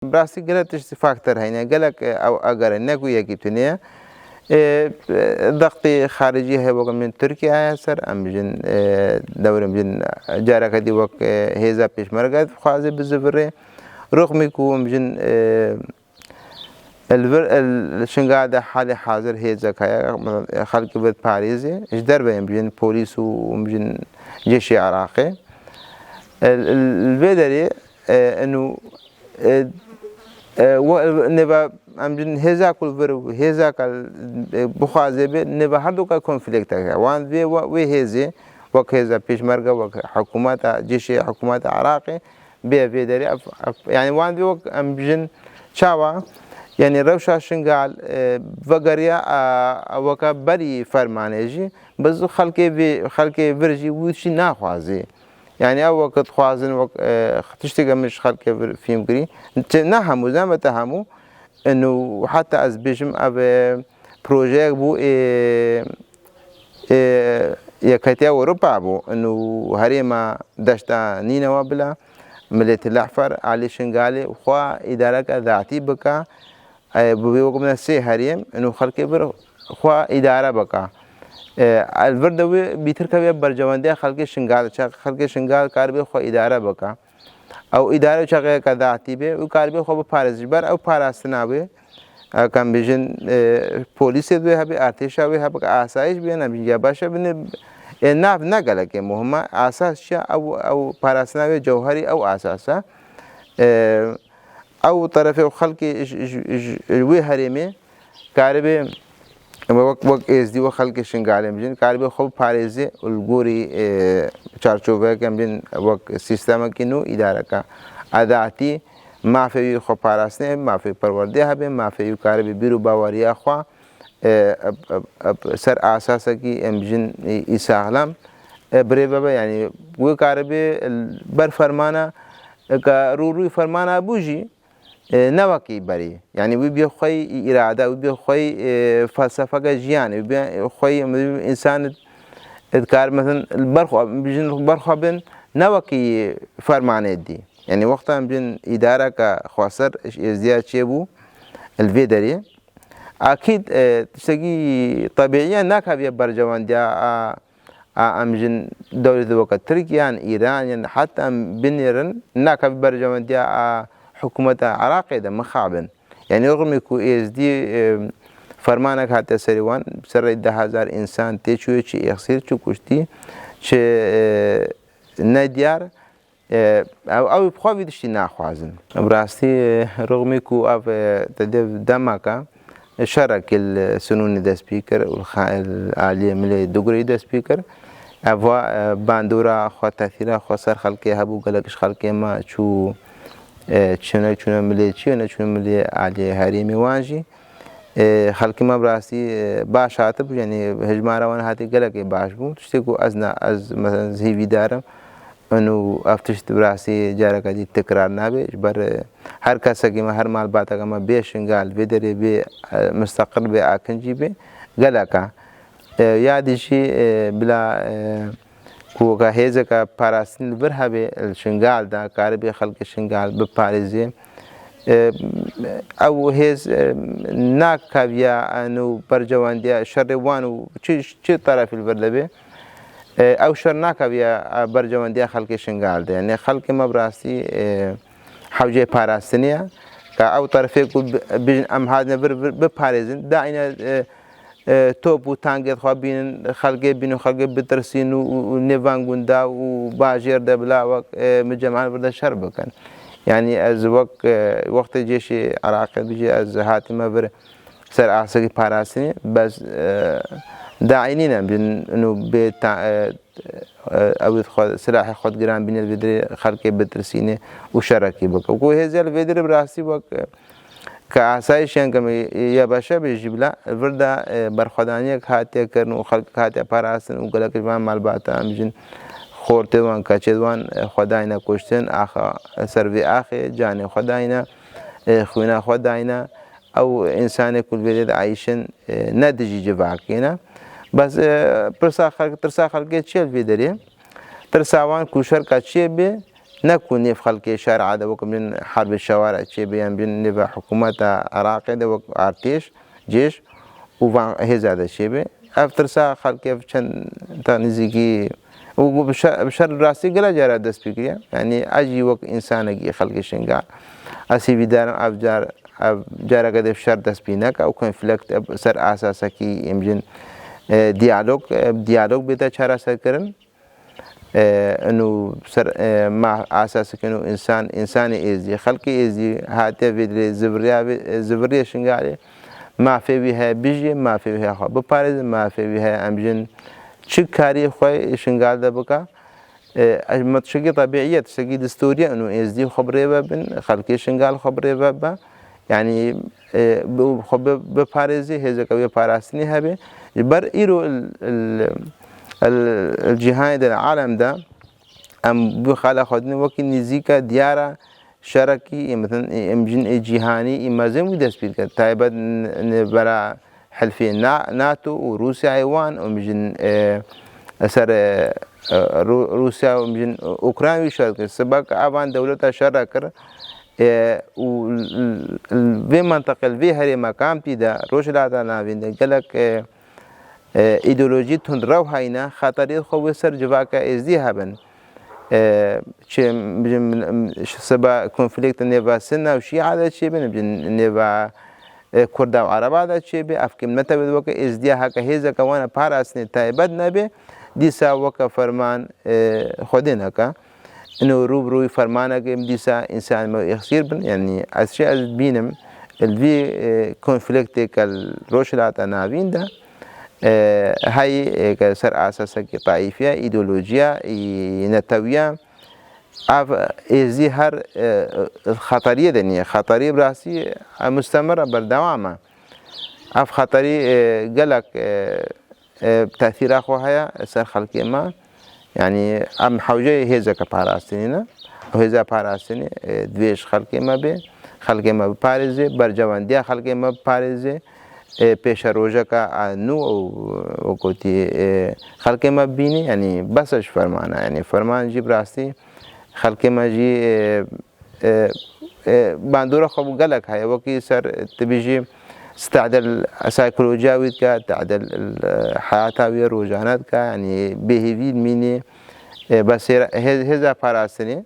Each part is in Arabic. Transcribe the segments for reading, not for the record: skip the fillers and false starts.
براسي قلت فاكتور هنا قالك او اگر نكو يكتنيا ضغطي خارجي هي وقت من تركيا سر ام بجن دورة بجن جارك دي وقت هيزا بيش مرقد خازي بالزفرة رغم يكون بجن الشنقادة حالي حاضر هيزا كايا خلق بيت باريزي ايش دربين بجن بوليس وبجن جيش عراقي الفيدري انه نبا امجن هزا كل برو هزا كال بخازي به نبا هردو كا كونفليكت وان في وي هزي وك هزا بيش مرقه وك حكومات جيش حكومات عراقي بي دري يعني وان في وك امجن شاوا يعني روشا شنقال وغريا وك بري فرمانيجي بس خلقي برجي وشي ناخوازي يعني أول وقت خوازن وقت تشتغل مش خلق فيلم قري نهمو زي ما تهمو إنه حتى از بيجم أب بروجيك بو يكتيا أوروبا بو إنه هريما دشتا نينا وبلا ملت الأحفر علي شنغالي وخوا إدارة ذاتي بكا بوقت من السي هريم إنه خلق بر خوا إدارة بكا البردوی بیتر کبی برجوانده خلق شنگال کاربی خو اداره بکا او اداره چقه کداعتی به او کاربی خو پارزش بر او پاراستنا به کم بیشن پلیس دوی هبی ارتش هبی هب آسایش بیان هبی یا باشه بینه ناف نگله که مهمه اساس چه او پاراستنا به جوهری او اساسا او طرف خلق وی هریمه کاربی وقت از دیو خلق شنگاله میشن کاری خوب پارزه الگوری چارچوبه که میشن وقت سیستم کنو اداره کا اداتی مافی خوب پارسته مافی پرورده هبه مافی کاری بیرو باوریا خوا سر اساس کی میشن ایسالم بره بابا یعنی وہ کاری بر فرمانه که روی فرمانه بوجی نوکی بری یعنی وی بی خوی اراده وی بی خوی فلسفه جیان وی بی خوی انسان ادکار مثلا برخو بین نوکی فرمانه دی یعنی وقتا بین اداره که خواصر ازدیاد چه بو الفیدری اكيد تشتكي طبيعيا ناكا برجوان ديا امجن دولة وقت تركيا ايران حتى بنيرن ناكا برجوان ديا حكومة عراق ده مخابن يعني رغم يكو اس دي فرمانك حتى سريوان بسر 10,000 انسان تشوي شي يخسر شو كشتي ش نديار او بخوي دشتي ناخوازن براستي رغم يكو اف دمكا شارك السنوني ده سبيكر والعالية ملي دوغري ده سبيكر افوا باندورا خو تاثيرا خو سر خلقي هبو قالكش خلقي ما شو چونه ملی چونه ملی علی هریمی وانجی خلق ما براسی باش هاتب یعنی هجمارا وان هاتی گله که باش بود تشتكو از مثلا زهیوی دارم انو افتشت براسی جارا کدی تکرار نبی بر هر کسی که ما هر مال باتا که ما بیشنگال بدری بی مستقل بی آکنجی بی گله که یادشی بلا كوكا هيزكا باراسين برهبي الشنغال دا كاربي خلق الشنغال بباريزي او هيز ناك كابيا انو برجوان ديا شروان چي طرف البرلبي او شرنا كابيا برجوان ديا خلق الشنغال دا يعني خلق مبراسي حوجي باراسينيا كا او طرفي بين ام هذا بباريزين داينا توب و تانگت خواب بین خلقه بینو خلقه بترسین و نوانگوندا و باجر دبلا و مجمع برده شر بکن يعني از وقت جيش عراق بيجي از هاتمه بر سر عسكري باراسيني بس داعينينا انه بيت او سلاح خود جرام بين الفيدري خلقه بترسيني وشركي بك وكو هذا الفيدري براسي وك كأسايشان كم يا باشا بيجيبلا الفردا برخدانية خاتية كرن وخلق خاتية باراسن وقلا كمان مالباتا أمجن خورتوان كاتشدوان خداينا كوشتن آخا سرفي آخي جاني خداينا خوينا خداينا أو إنسان كل بلد عايشن ندجي جباكينا بس ترسا خلق تشيل في دري ترساوان كوشر كاتشي بي نكون نيف خلق شارع هذا وك من حرب الشوارع شيء بيان بين نيف حكومة عراق هذا وك ارتش جيش وفان هذا هذا شيء بي افتر سا خلق كيف كان تنزيكي وبشر راسي قلا جرى دس بكريا يعني اجي وك انسان خلق شنقا اسي بدار افجار جارا قد في شر دس بينك او كونفليكت سر اساسا يمكن ديالوج بيتا چارا سر کرن انه سر مع اساس انه انسان ازي خلقي ازي هاته في زبريا شنقالي ما في بها بيجي ما في بها خو ببارز ما في بها امجن شكاري خوي شنقال ده بكا متشقي طبيعيه تشقي دستوريه انه ازي خبري بابن خلقي شنقال خبري بابا يعني ببارزي هذا كوي باراسني هبه بر ايرو الجهاد العالم ده ام بخلا خدني وكي نزيكا ديارة شركي مثلا امجن جهاني امازم ودسبيت تايبد برا حلفين ناتو وروسيا ايوان امجن اثر روسيا وامجن اوكرانيا شركه سبق افان دولتها شركر و في منطقه في هري مكان تيدا روشلاتا نافين قالك ایدئولوژی تون رو هاینا خاطری خوب سر جواکا ازدی هبن چه سبا کنفلیکت نوا سنا و شیعه عادت چه بین بجن نوا کرد و عرب عادت چه بی افکم نتابد وکا ازدی هاکا هیزا کوانا پاراسنی تایبد نبی دیسا وکا فرمان خودین هاکا انو روبروی فرمانه که دیسا انسان ما اخسیر بن يعني اشياء از بینم الفي کنفلیکت کل روشلات ناوین ده هاي كسر أساسا طائفية إيديولوجيا نتوية إزي هر خطرية دنيا خطرية براسي مستمرة بالدوام خطري قالك تأثير أخوها سر خلقي ما يعني أم حوجي هزا كباراستينينا وهزا باراستيني دويش خلقي ما بي خلقي ما ببارزي برجوان ديا خلقي ما ببارزي پیش روزه کا نو و کوتی خلق ما بینی یعنی بسش فرمانه یعنی فرمان جی براستی خلق ما جی باندورا خب قالك هاي وكي سر تبيجي استعدل سايكولوجيا كا تعدل الحياة روجانات كا يعني بيهيفير ميني بس هذا فراسني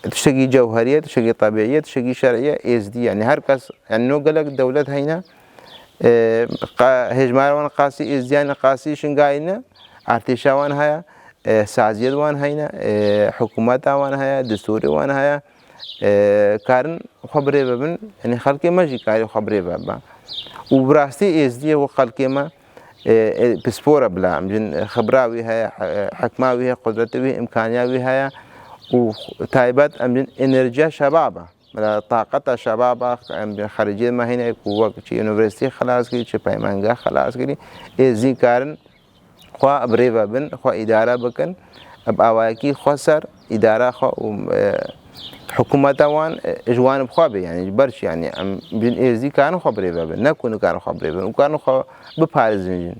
تشتكي جوهرية تشتكي طبيعية تشتكي شرعية إزدي يعني هر كاس يعني نو قالك دولة هينا هجماروان قاسي إزديان قاسي شنقاينا ارتشاوان هيا سازيد وان هينا حكومات وان هيا دستوري وان هيا كارن خبري بابن يعني خلقي ما جي كاري خبري بابا وبراستي إزدي هو خلقي ما بسبورة بلا مجن خبراوي هيا حكماوي هيا قدرتوي إمكانياوي هيا وتايبات أمين إنرجيا شبابة طاقة شبابة خارجية ما هنا قوة شيء يونيفرسيتي خلاص كذي شيء بايمانجا خلاص كذي إزين كارن خوا بريفا بن خوا إدارة بكن بأواكي خسر إدارة خوا حكومة وان إجوان بخابة يعني برش يعني بين إزين كارن خوا بريفا بن نكون كارن خوا بريفا وكارن خوا ببارزين